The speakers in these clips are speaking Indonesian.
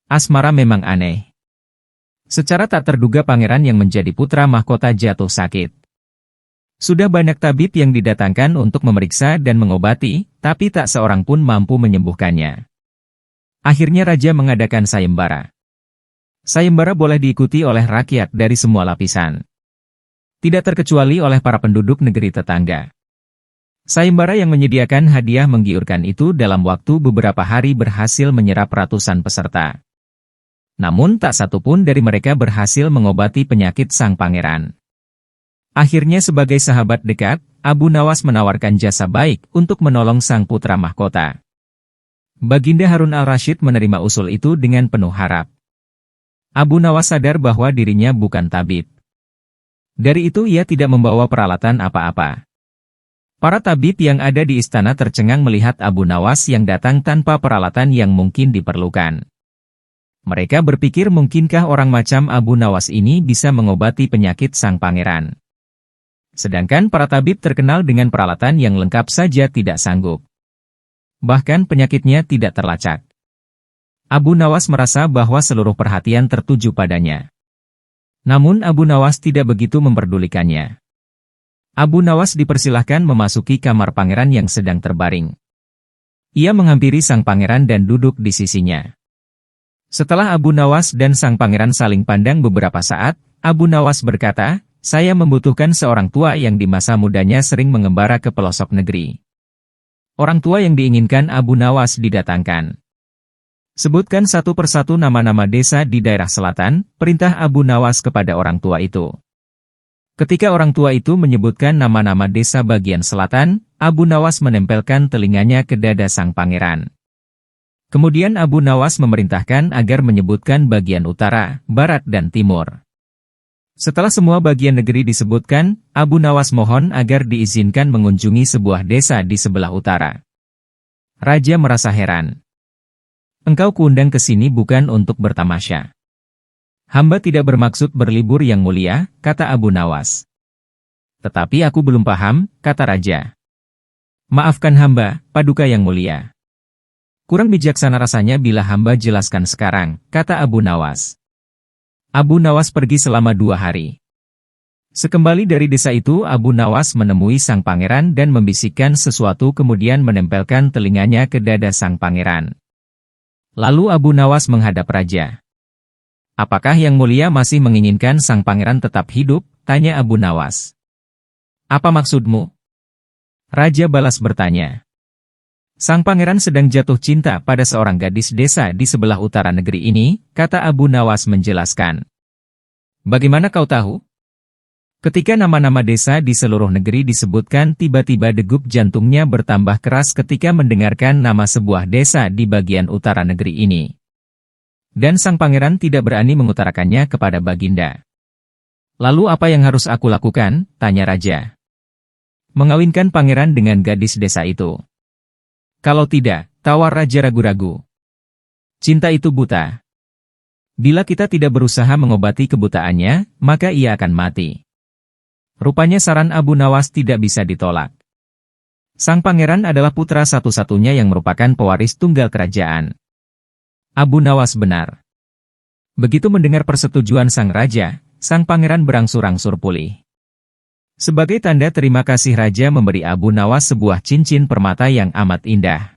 Asmara memang aneh. Secara tak terduga pangeran yang menjadi putra mahkota jatuh sakit. Sudah banyak tabib yang didatangkan untuk memeriksa dan mengobati, tapi tak seorang pun mampu menyembuhkannya. Akhirnya raja mengadakan sayembara. Sayembara boleh diikuti oleh rakyat dari semua lapisan. Tidak terkecuali oleh para penduduk negeri tetangga. Sayembara yang menyediakan hadiah menggiurkan itu dalam waktu beberapa hari berhasil menyerap ratusan peserta. Namun tak satu pun dari mereka berhasil mengobati penyakit sang pangeran. Akhirnya sebagai sahabat dekat, Abu Nawas menawarkan jasa baik untuk menolong sang putra mahkota. Baginda Harun al-Rasyid menerima usul itu dengan penuh harap. Abu Nawas sadar bahwa dirinya bukan tabib. Dari itu ia tidak membawa peralatan apa-apa. Para tabib yang ada di istana tercengang melihat Abu Nawas yang datang tanpa peralatan yang mungkin diperlukan. Mereka berpikir mungkinkah orang macam Abu Nawas ini bisa mengobati penyakit sang pangeran. Sedangkan para tabib terkenal dengan peralatan yang lengkap saja tidak sanggup. Bahkan penyakitnya tidak terlacak. Abu Nawas merasa bahwa seluruh perhatian tertuju padanya. Namun Abu Nawas tidak begitu memperdulikannya. Abu Nawas dipersilahkan memasuki kamar pangeran yang sedang terbaring. Ia menghampiri sang pangeran dan duduk di sisinya. Setelah Abu Nawas dan sang pangeran saling pandang beberapa saat, Abu Nawas berkata, "Saya membutuhkan seorang tua yang di masa mudanya sering mengembara ke pelosok negeri." Orang tua yang diinginkan Abu Nawas didatangkan. Sebutkan satu persatu nama-nama desa di daerah selatan, perintah Abu Nawas kepada orang tua itu. Ketika orang tua itu menyebutkan nama-nama desa bagian selatan, Abu Nawas menempelkan telinganya ke dada sang pangeran. Kemudian Abu Nawas memerintahkan agar menyebutkan bagian utara, barat dan timur. Setelah semua bagian negeri disebutkan, Abu Nawas mohon agar diizinkan mengunjungi sebuah desa di sebelah utara. Raja merasa heran. "Engkau kuundang ke sini bukan untuk bertamasya." "Hamba tidak bermaksud berlibur yang mulia," kata Abu Nawas. "Tetapi aku belum paham," kata raja. "Maafkan hamba, Paduka yang mulia. Kurang bijaksana rasanya bila hamba jelaskan sekarang," kata Abu Nawas. Abu Nawas pergi selama 2 hari. Sekembali dari desa itu Abu Nawas menemui sang pangeran dan membisikkan sesuatu kemudian menempelkan telinganya ke dada sang pangeran. Lalu Abu Nawas menghadap raja. "Apakah yang mulia masih menginginkan sang pangeran tetap hidup?" tanya Abu Nawas. "Apa maksudmu?" Raja balas bertanya. "Sang pangeran sedang jatuh cinta pada seorang gadis desa di sebelah utara negeri ini," kata Abu Nawas menjelaskan. "Bagaimana kau tahu?" Ketika nama-nama desa di seluruh negeri disebutkan, tiba-tiba degup jantungnya bertambah keras ketika mendengarkan nama sebuah desa di bagian utara negeri ini. Dan sang pangeran tidak berani mengutarakannya kepada Baginda. "Lalu apa yang harus aku lakukan?" tanya raja. "Mengawinkan pangeran dengan gadis desa itu. Kalau tidak," tawar raja ragu-ragu. "Cinta itu buta. Bila kita tidak berusaha mengobati kebutaannya, maka ia akan mati." Rupanya saran Abu Nawas tidak bisa ditolak. Sang pangeran adalah putra satu-satunya yang merupakan pewaris tunggal kerajaan. Abu Nawas benar. Begitu mendengar persetujuan sang raja, sang pangeran berangsur-angsur pulih. Sebagai tanda terima kasih raja memberi Abu Nawas sebuah cincin permata yang amat indah.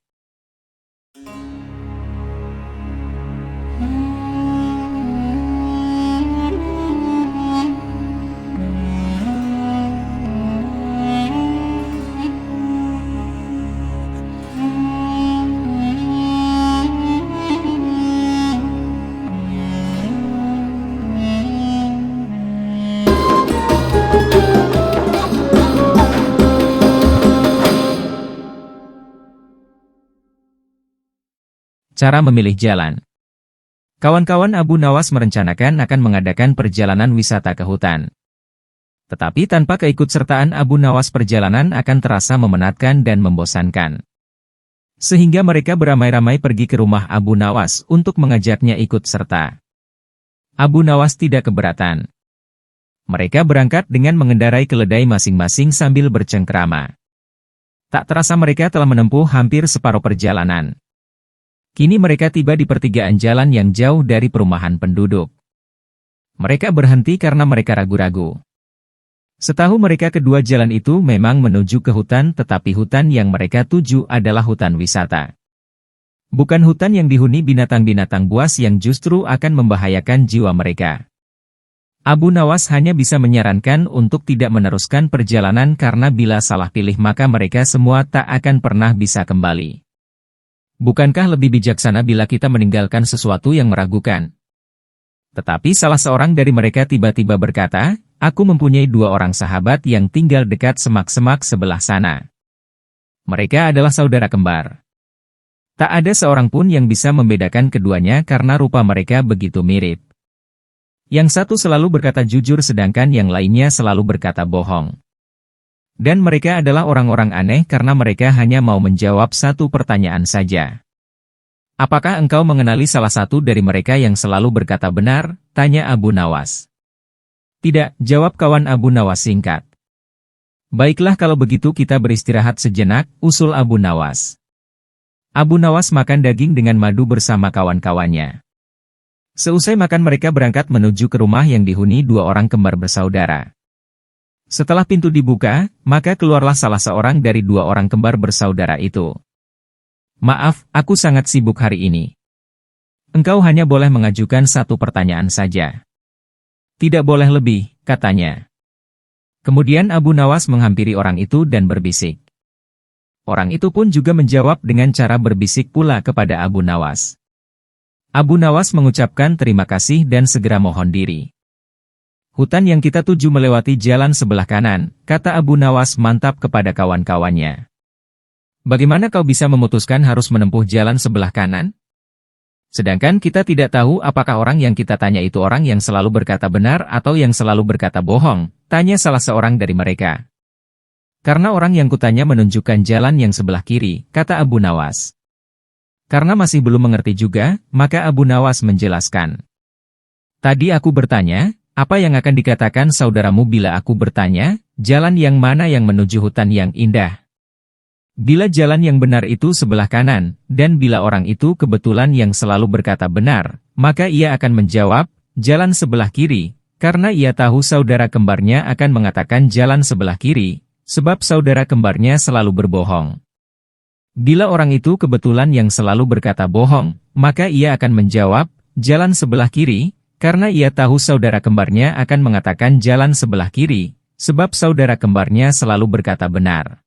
Cara memilih jalan. Kawan-kawan Abu Nawas merencanakan akan mengadakan perjalanan wisata ke hutan. Tetapi tanpa keikutsertaan Abu Nawas perjalanan akan terasa memenatkan dan membosankan. Sehingga mereka beramai-ramai pergi ke rumah Abu Nawas untuk mengajaknya ikut serta. Abu Nawas tidak keberatan. Mereka berangkat dengan mengendarai keledai masing-masing sambil bercengkrama. Tak terasa mereka telah menempuh hampir separuh perjalanan. Kini mereka tiba di pertigaan jalan yang jauh dari perumahan penduduk. Mereka berhenti karena mereka ragu-ragu. Setahu mereka kedua jalan itu memang menuju ke hutan, tetapi hutan yang mereka tuju adalah hutan wisata. Bukan hutan yang dihuni binatang-binatang buas yang justru akan membahayakan jiwa mereka. Abu Nawas hanya bisa menyarankan untuk tidak meneruskan perjalanan karena bila salah pilih maka mereka semua tak akan pernah bisa kembali. Bukankah lebih bijaksana bila kita meninggalkan sesuatu yang meragukan? Tetapi salah seorang dari mereka tiba-tiba berkata, "Aku mempunyai 2 orang sahabat yang tinggal dekat semak-semak sebelah sana. Mereka adalah saudara kembar. Tak ada seorang pun yang bisa membedakan keduanya karena rupa mereka begitu mirip. Yang satu selalu berkata jujur sedangkan yang lainnya selalu berkata bohong. Dan mereka adalah orang-orang aneh karena mereka hanya mau menjawab satu pertanyaan saja." "Apakah engkau mengenali salah satu dari mereka yang selalu berkata benar?" tanya Abu Nawas. "Tidak," jawab kawan Abu Nawas singkat. "Baiklah kalau begitu kita beristirahat sejenak," usul Abu Nawas. Abu Nawas makan daging dengan madu bersama kawan-kawannya. Seusai makan mereka berangkat menuju ke rumah yang dihuni 2 orang kembar bersaudara. Setelah pintu dibuka, maka keluarlah salah seorang dari 2 orang kembar bersaudara itu. "Maaf, aku sangat sibuk hari ini. Engkau hanya boleh mengajukan 1 pertanyaan saja. Tidak boleh lebih," katanya. Kemudian Abu Nawas menghampiri orang itu dan berbisik. Orang itu pun juga menjawab dengan cara berbisik pula kepada Abu Nawas. Abu Nawas mengucapkan terima kasih dan segera mohon diri. "Hutan yang kita tuju melewati jalan sebelah kanan," kata Abu Nawas mantap kepada kawan-kawannya. "Bagaimana kau bisa memutuskan harus menempuh jalan sebelah kanan? Sedangkan kita tidak tahu apakah orang yang kita tanya itu orang yang selalu berkata benar atau yang selalu berkata bohong," tanya salah seorang dari mereka. "Karena orang yang kutanya menunjukkan jalan yang sebelah kiri," kata Abu Nawas. Karena masih belum mengerti juga, maka Abu Nawas menjelaskan. "Tadi aku bertanya, apa yang akan dikatakan saudaramu bila aku bertanya, jalan yang mana yang menuju hutan yang indah? Bila jalan yang benar itu sebelah kanan, dan bila orang itu kebetulan yang selalu berkata benar, maka ia akan menjawab, jalan sebelah kiri, karena ia tahu saudara kembarnya akan mengatakan jalan sebelah kiri, sebab saudara kembarnya selalu berbohong. Bila orang itu kebetulan yang selalu berkata bohong, maka ia akan menjawab, jalan sebelah kiri, karena ia tahu saudara kembarnya akan mengatakan jalan sebelah kiri, sebab saudara kembarnya selalu berkata benar."